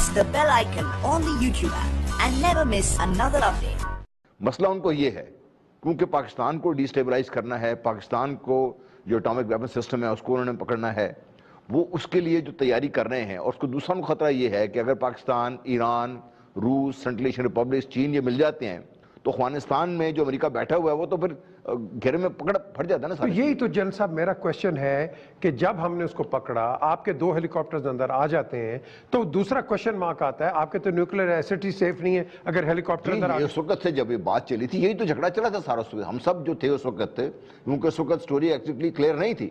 press the bell icon on the YouTube app and never miss another update. مسئلہ ان کو یہ ہے کیونکہ پاکستان کو ڈیسٹیبلائز کرنا ہے، پاکستان کو جو اٹامک ویپن سسٹم ہے اس کو انہوں نے پکڑنا ہے، وہ اس کے لیے جو تیاری کر رہے ہیں. اور اس کو دوسرا خطرہ یہ ہے کہ اگر پاکستان، ایران، روس، سینٹرل ایشین ریپبلک، چین یہ مل جاتے ہیں تو افغانستان میں جو امریکہ بیٹھا ہوا ہے وہ تو پھر گھیرے میں پھٹ جاتا ہے نا. یہی تو جنرل صاحب میرا کوشچن ہے کہ جب ہم نے اس کو پکڑا، آپ کے 2 ہیلی کاپٹرز اندر آ جاتے ہیں تو دوسرا کوشچن مارک آتا ہے آپ کے تو نیوکلیر ایسٹی سیف نہیں ہے اگر ہیلی کاپٹر اندر آ. اس وقت سے جب یہ بات چلی تھی یہی تو جھگڑا چلا تھا سارا. ہم سب جو تھے اس وقت تھے کیونکہ اس وقت سٹوری ایکچولی کلیئر نہیں تھی.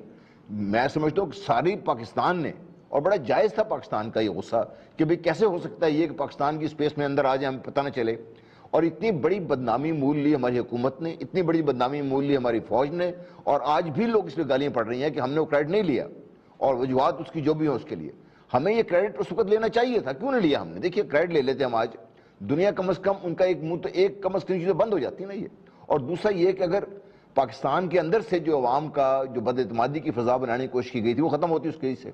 میں سمجھتا ہوں کہ ساری پاکستان نے، اور بڑا جائز تھا پاکستان کا یہ غصہ کہ بھئی کیسے ہو سکتا ہے یہ کہ پاکستان کی سپیس میں اندر آ جائے ہمیں پتہ نہ چلے. اور اتنی بڑی بدنامی مول لی ہماری حکومت نے، اتنی بڑی بدنامی مول لی ہماری فوج نے، اور آج بھی لوگ اس پہ گالیاں پڑھ رہی ہیں کہ ہم نے وہ کریڈٹ نہیں لیا، اور وجوہات اس کی جو بھی ہو اس کے لیے. ہمیں یہ کریڈٹ اس وقت لینا چاہیے تھا، کیوں نہیں لیا ہم نے؟ دیکھیے کریڈٹ لے لیتے ہم آج، دنیا کم از کم ان کا ایک منہ تو ایک کم از کم چیزیں بند ہو جاتی ہیں نا یہ. اور دوسرا یہ کہ اگر پاکستان کے اندر سے جو عوام کا جو بد اعتمادی کی فضا بنانے کی کوشش کی گئی تھی وہ ختم ہوتی اس کیس سے.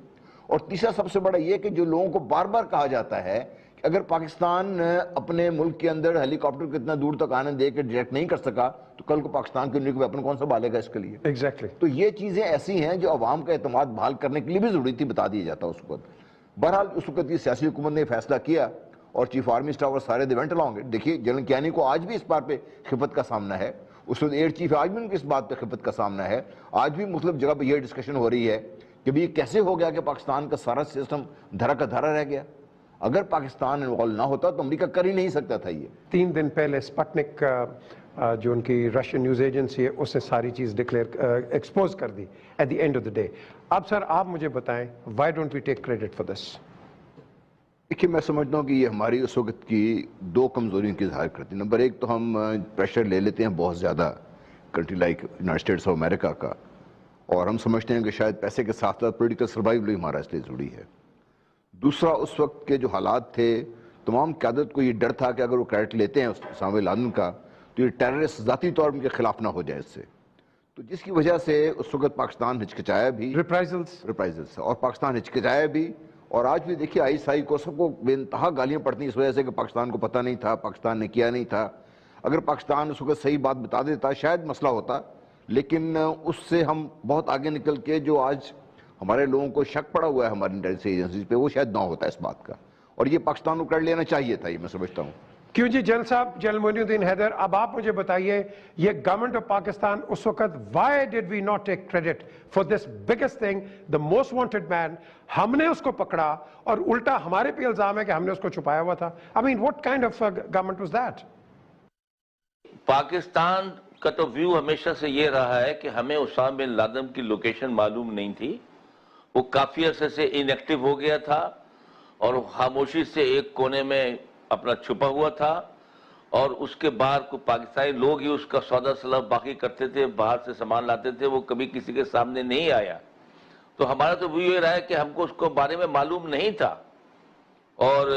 اور تیسرا سب سے بڑا یہ کہ جو لوگوں کو بار بار کہا جاتا ہے کہ اگر پاکستان اپنے ملک کے اندر ہیلی کاپٹر کو اتنا دور تک آنے دے کے ڈائریکٹ نہیں کر سکا تو کل کو پاکستان کے نیوکلیئر ویپن کون سا بالے گا اس کے لیے. ایگزیکٹلی. تو یہ چیزیں ایسی ہیں جو عوام کا اعتماد بحال کرنے کے لیے بھی ضروری تھی، بتا دیا جاتا اس وقت. بہرحال اس وقت یہ سیاسی حکومت نے فیصلہ کیا اور چیف آرمی اسٹاف اور سارے دی وینٹ along. دیکھیے جنرل کیانی کو آج بھی اس بات پہ خفت کا سامنا ہے، اس وقت ایئر چیف آج بھی ان کو اس بات پہ خفت کا سامنا ہے. آج بھی مختلف جگہ پہ یہ ڈسکشن ہو رہی ہے کہ بھی یہ کیسے ہو گیا کہ پاکستان کا سارا سسٹم دھرا کا دھرا رہ گیا. اگر پاکستان انوالو نہ ہوتا تو امریکہ کر ہی نہیں سکتا تھا. یہ 3 دن پہلے سپٹنک جو ان کی رشین نیوز ایجنسی ہے اس نے ساری چیز ایکسپوز کر دی at the end of the day. اب سر آپ مجھے بتائیں why don't we take credit for this? دیکھیے میں سمجھتا ہوں کہ یہ ہماری اس وقت کی 2 کمزوریوں کی اظہار کرتی ہے. نمبر 1 تو ہم پریشر لے لیتے ہیں بہت زیادہ country like United States of America کا، اور ہم سمجھتے ہیں کہ شاید پیسے کے ساتھ ساتھ پولیٹیکل سروائیول بھی ہمارا اس لیے ضروری ہے. دوسرا اس وقت کے جو حالات تھے تمام قیادت کو یہ ڈر تھا کہ اگر وہ کریڈٹ لیتے ہیں اسامہ بن لادن کا تو یہ ٹیررسٹ ذاتی طور ان کے خلاف نہ ہو جائے اس سے. تو جس کی وجہ سے اس وقت پاکستان ہچکچایا بھی، ریپرائزلز اور پاکستان ہچکچایا بھی. اور آج بھی دیکھیے ISI کو سب کو بے انتہا گالیاں پڑتی ہیں اس وجہ سے کہ پاکستان کو پتہ نہیں تھا، پاکستان نے کیا نہیں تھا. اگر پاکستان اس وقت صحیح بات بتا دیتا شاید مسئلہ ہوتا، لیکن اس سے ہم بہت آگے نکل کے جو آج ہمارے لوگوں کو شک پڑا ہوا ہے ہماری انٹیلیجنس ایجنسیز پہ وہ شاید نہ ہوتا اس بات کا. اور یہ پاکستان کو کر لینا چاہیے تھا، یہ میں سمجھتا ہوں. کیوں جی جنرل صاحب، جنرل معین الدین حیدر، اب آپ مجھے بتائیے یہ گورنمنٹ آف پاکستان اس وقت why did we not take credit for this biggest thing, the most wanted man? ہم نے اس کو پکڑا اور الٹا ہمارے پہ الزام ہے کہ ہم نے اس کو چھپایا ہوا تھا. I mean what kind of government was that? Pakistan کا تو ویو ہمیشہ سے یہ رہا ہے کہ ہمیں اسامہ بن لادن کی لوکیشن معلوم نہیں تھی. وہ کافی عرصے سے ان ایکٹیو ہو گیا تھا اور خاموشی سے ایک کونے میں اپنا چھپا ہوا تھا، اور اس کے باہر کو پاکستانی لوگ ہی اس کا سودا سلب باقی کرتے تھے، باہر سے سامان لاتے تھے، وہ کبھی کسی کے سامنے نہیں آیا. تو ہمارا تو ویو یہ رہا ہے کہ ہم کو اس کو بارے میں معلوم نہیں تھا. اور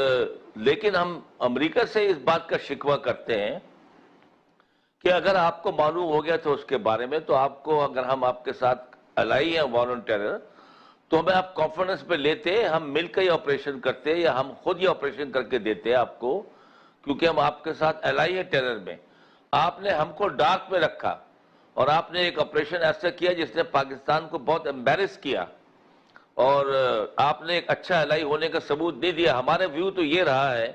لیکن ہم امریکہ سے اس بات کا شکوہ کرتے ہیں کہ اگر آپ کو معلوم ہو گیا تھا اس کے بارے میں تو آپ کو، اگر ہم آپ کے ساتھ الائی ہیں وار آن ٹیرر، تو ہمیں آپ کانفیڈنس پہ لیتے، ہم مل کے یہ آپریشن کرتے یا ہم خود یہ آپریشن کر کے دیتے آپ کو، کیونکہ ہم آپ کے ساتھ الائی ہیں ٹیرر میں. آپ نے ہم کو ڈارک میں رکھا اور آپ نے ایک آپریشن ایسا کیا جس نے پاکستان کو بہت امبیرس کیا، اور آپ نے ایک اچھا الائی ہونے کا ثبوت نہیں دیا. ہمارے ویو تو یہ رہا ہے،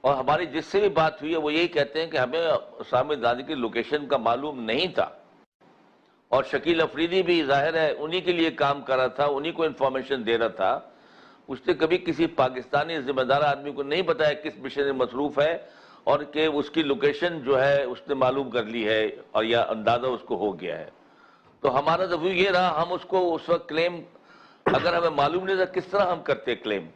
اور ہماری جس سے بھی بات ہوئی ہے وہ یہی کہتے ہیں کہ ہمیں اسامہ بن لادن کی لوکیشن کا معلوم نہیں تھا. اور شکیل افریدی بھی ظاہر ہے انہی کے لیے کام کر رہا تھا، انہی کو انفارمیشن دے رہا تھا. اس نے کبھی کسی پاکستانی ذمہ دار آدمی کو نہیں بتایا کس مشن میں مصروف ہے، اور کہ اس کی لوکیشن جو ہے اس نے معلوم کر لی ہے اور یا اندازہ اس کو ہو گیا ہے. تو ہمارا تو یہ رہا، ہم اس کو اس وقت کلیم، اگر ہمیں معلوم نہیں تھا کس طرح ہم کرتے کلیم.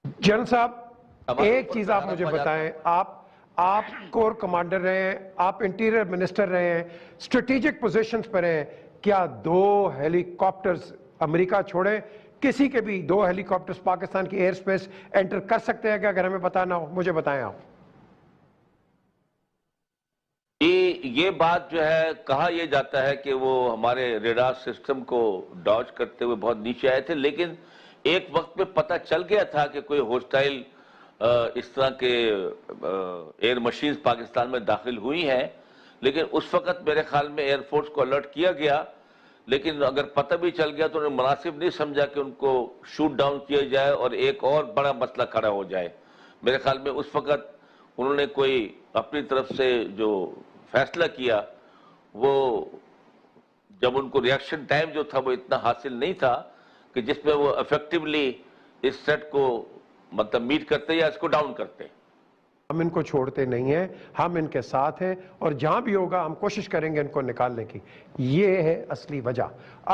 جنرل صاحب ایک چیز آپ مجھے بتائیں، آپ کور کمانڈر رہے ہیں، آپ انٹیریئر منسٹر رہے ہیں، اسٹریٹیجک پوزیشنز پر رہے ہیں، کیا 2 ہیلی کاپٹرز امریکہ چھوڑے کسی کے بھی 2 ہیلی کاپٹرز پاکستان کی ایئر سپیس انٹر کر سکتے ہیں کہ اگر ہمیں پتہ نہ ہو؟ مجھے بتائیں آپ. یہ بات جو ہے کہا یہ جاتا ہے کہ وہ ہمارے ریڈار سسٹم کو ڈاج کرتے ہوئے بہت نیچے آئے تھے، لیکن ایک وقت پہ پتہ چل گیا تھا کہ کوئی ہوسٹائل اس طرح کے ایئر مشینز پاکستان میں داخل ہوئی ہیں، لیکن اس وقت میرے خیال میں ایئر فورس کو الرٹ کیا گیا، لیکن اگر پتہ بھی چل گیا تو انہوں نے مناسب نہیں سمجھا کہ ان کو شوٹ ڈاؤن کیا جائے اور ایک اور بڑا مسئلہ کھڑا ہو جائے۔ میرے خیال میں اس وقت انہوں نے کوئی اپنی طرف سے جو فیصلہ کیا، وہ جب ان کو ریئیکشن ٹائم جو تھا وہ اتنا حاصل نہیں تھا کہ جس میں وہ افیکٹولی اس سیٹ کو مطلب میٹ کرتے یا اس کو ڈاؤن کرتے۔ ہم ان کو چھوڑتے نہیں ہیں، ہم ان کے ساتھ ہیں، اور جہاں بھی ہوگا ہم کوشش کریں گے ان کو نکالنے کی۔ یہ ہے اصلی وجہ۔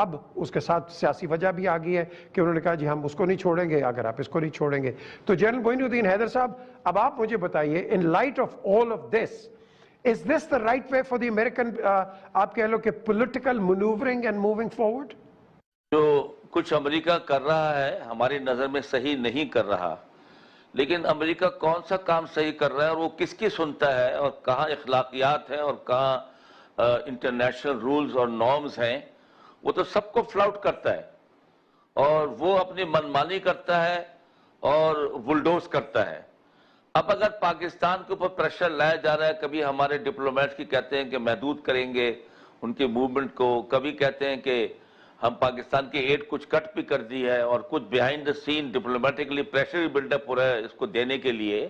اب اس کے ساتھ سیاسی وجہ بھی آ گئی ہے کہ انہوں نے کہا جی ہم اس کو نہیں چھوڑیں گے اگر آپ اس کو نہیں چھوڑیں گے۔ تو جنرل معین الدین حیدر صاحب، اب آپ مجھے بتائیے، in light of all of this, is this the right way for the American آپ کہہ لو کہ political maneuvering and moving forward؟ جو کچھ امریکہ کر رہا ہے ہماری نظر میں صحیح نہیں کر رہا، لیکن امریکہ کون سا کام صحیح کر رہا ہے اور وہ کس کی سنتا ہے، اور کہاں اخلاقیات ہیں اور کہاں انٹرنیشنل رولز اور نارمز ہیں، وہ تو سب کو فلاؤٹ کرتا ہے، اور وہ اپنی منمانی کرتا ہے اور بلڈوز کرتا ہے۔ اب اگر پاکستان کے اوپر پریشر لایا جا رہا ہے، کبھی ہمارے ڈپلومیٹس کی کہتے ہیں کہ محدود کریں گے ان کے موومنٹ کو، کبھی کہتے ہیں کہ ہم پاکستان کی ایڈ کچھ کٹ بھی کر دی ہے، اور کچھ behind the scene diplomatically pressure بھی بلڈ اپ ہو رہا ہے اس کو دینے کے لیے،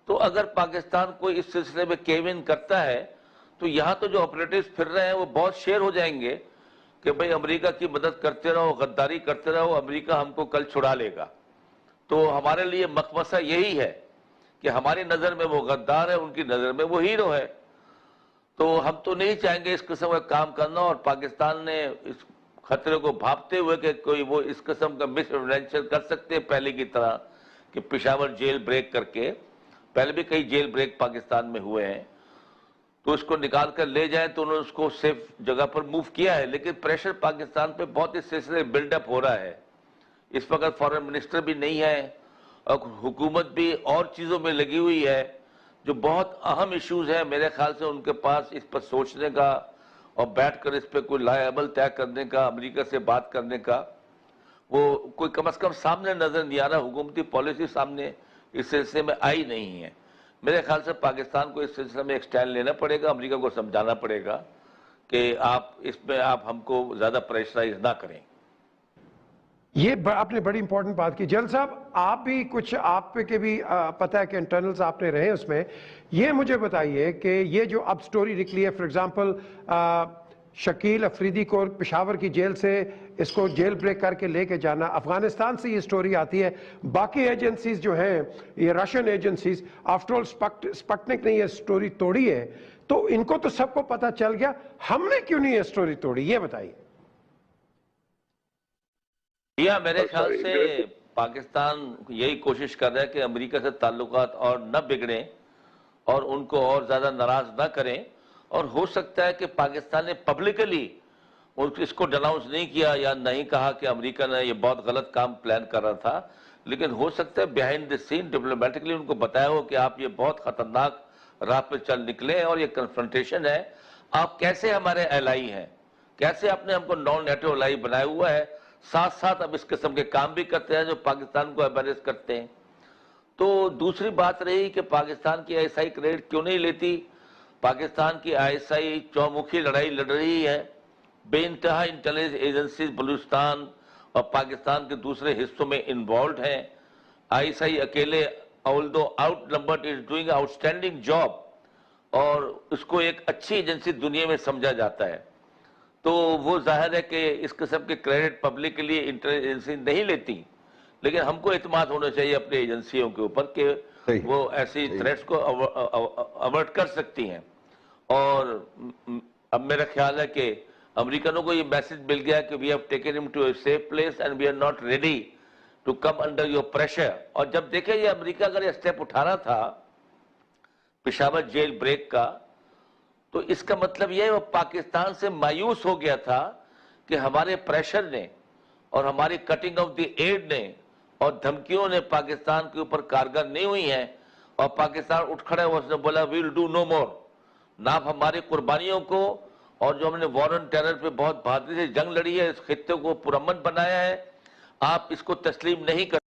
تو اگر پاکستان کوئی اس سلسلے میں کیو ان کرتا ہے تو یہاں تو جو آپریٹرز پھر رہے ہیں وہ بہت شیر ہو جائیں گے کہ بھئی امریکہ کی مدد کرتے رہو، غداری کرتے رہو، امریکہ ہم کو کل چھڑا لے گا۔ تو ہمارے لیے مخمصہ یہی ہے کہ ہماری نظر میں وہ غدار ہے، ان کی نظر میں وہ ہیرو ہے۔ تو ہم تو نہیں چاہیں گے اس قسم کا کام کرنا، اور پاکستان نے اس خطرے کو بھاپتے ہوئے کہ کوئی وہ اس قسم کا مس انوینشن کر سکتے ہیں پہلے کی طرح کہ پشاور جیل بریک کر کے، پہلے بھی کئی جیل بریک پاکستان میں ہوئے ہیں، تو اس کو نکال کر لے جائیں، تو انہوں نے اس کو سیف جگہ پر موو کیا ہے، لیکن پریشر پاکستان پہ بہت اس سلسلے بلڈ اپ ہو رہا ہے۔ اس وقت فارن منسٹر بھی نہیں ہے اور حکومت بھی اور چیزوں میں لگی ہوئی ہے جو بہت اہم ایشوز ہیں، میرے خیال سے ان کے پاس اس پر سوچنے کا اور بیٹھ کر اس پہ کوئی لائے عمل طے کرنے کا، امریکہ سے بات کرنے کا وہ کوئی کم از کم سامنے نظر نہیں آ رہا، حکومتی پالیسی سامنے اس سلسلے میں آئی نہیں ہے۔ میرے خیال سے پاکستان کو اس سلسلے میں ایک سٹینڈ لینا پڑے گا، امریکہ کو سمجھانا پڑے گا کہ آپ اس میں آپ ہم کو زیادہ پریشرائز نہ کریں۔ یہ آپ نے بڑی امپورٹنٹ بات کی۔ جل صاحب، آپ بھی کچھ آپ پہ کے بھی پتہ ہے کہ انٹرنلز آپ نے رہے اس میں، یہ مجھے بتائیے کہ یہ جو اب سٹوری نکلی ہے، فار ایگزامپل شکیل افریدی کو پشاور کی جیل سے اس کو جیل بریک کر کے لے کے جانا، افغانستان سے یہ سٹوری آتی ہے، باقی ایجنسیز جو ہیں یہ Russian agencies, after all Sputnik نے یہ سٹوری توڑی ہے، تو ان کو تو سب کو پتہ چل گیا، ہم نے کیوں نہیں یہ سٹوری توڑی، یہ بتائیے۔ میرے خیال سے پاکستان یہی کوشش کر رہا ہے کہ امریکہ سے تعلقات اور نہ بگڑیں اور ان کو اور زیادہ ناراض نہ کریں، اور ہو سکتا ہے کہ پاکستان نے پبلکلی اس کو ڈناؤنس نہیں کیا یا نہیں کہا کہ امریکہ نے یہ بہت غلط کام پلان کر رہا تھا، لیکن ہو سکتا ہے بیہائنڈ دی سین ڈپلومیٹکلی ان کو بتایا ہو کہ آپ یہ بہت خطرناک راہ پہ چل نکلے اور یہ کنفرنٹیشن ہے، آپ کیسے ہمارے الائی ہیں، کیسے آپ نے ہم کو نان نیٹو الائی بنایا ہوا ہے، ساتھ ساتھ اب اس قسم کے کام بھی کرتے ہیں جو پاکستان کو ایمبیرس کرتے ہیں۔ تو دوسری بات رہی کہ پاکستان کی آئی ایس آئی کریڈٹ کیوں نہیں لیتی۔ پاکستان کی آئی ایس آئی چومکھی لڑائی لڑ رہی ہے، بے انتہا انٹیلیجنس ایجنسیز بلوچستان اور پاکستان کے دوسرے حصوں میں انوالوڈ ہیں۔ آئی ایس آئی اکیلے although outnumbered is doing an outstanding job، اور اس کو ایک اچھی ایجنسی دنیا میں سمجھا جاتا ہے، تو وہ ظاہر ہے کہ اس قسم کے کریڈٹ پبلک کے لیے انٹیلیجنسی نہیں لیتی، لیکن ہم کو اعتماد ہونا چاہیے اپنے ایجنسیوں کے اوپر کہ وہ ایسی تھریٹس کو اوائڈ کر سکتی ہیں۔ اور اب میرا خیال ہے کہ امریکنوں کو یہ میسج مل گیا کہ we have taken him to a safe place and we are not ready to come under your pressure۔ اور جب دیکھیں یہ امریکہ اگر یہ سٹیپ اٹھانا تھا پشاور جیل بریک کا، تو اس کا مطلب یہ ہے وہ پاکستان سے مایوس ہو گیا تھا کہ ہمارے پریشر نے اور ہماری کٹنگ آف دی ایڈ نے اور دھمکیوں نے پاکستان کے اوپر کارگر نہیں ہوئی ہیں، اور پاکستان اٹھ کھڑا ہے، اس نے بولا ویل ڈو نو مور، نہ آپ ہماری قربانیوں کو اور جو ہم نے وار آن ٹیرر پہ بہت بہادری سے جنگ لڑی ہے، اس خطے کو پرامن بنایا ہے، آپ اس کو تسلیم نہیں کر